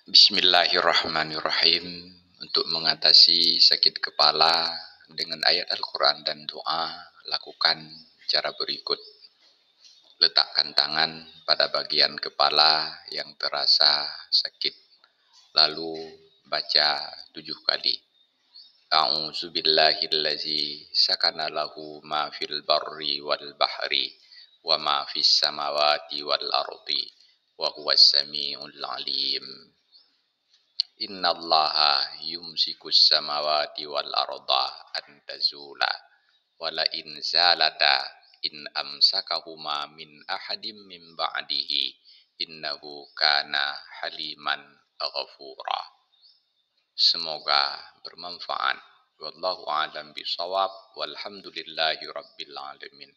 Bismillahirrahmanirrahim. Untuk mengatasi sakit kepala dengan ayat Al-Quran dan doa, lakukan cara berikut. Letakkan tangan pada bagian kepala yang terasa sakit. Lalu baca 7 kali. A'udzubillahillazi sakana lahu ma fil barri wal bahri wa ma fis samawati wal ardi wa huwas samiul alim. Innallaha yumsikus samawati wal arda an tazula wala in zalata in amsakahuma min ahadim min ba'dihi innahu kana haliman ghafura. Semoga bermanfaat. Wallahu a'lam bishawab. Walhamdulillahi rabbil alamin.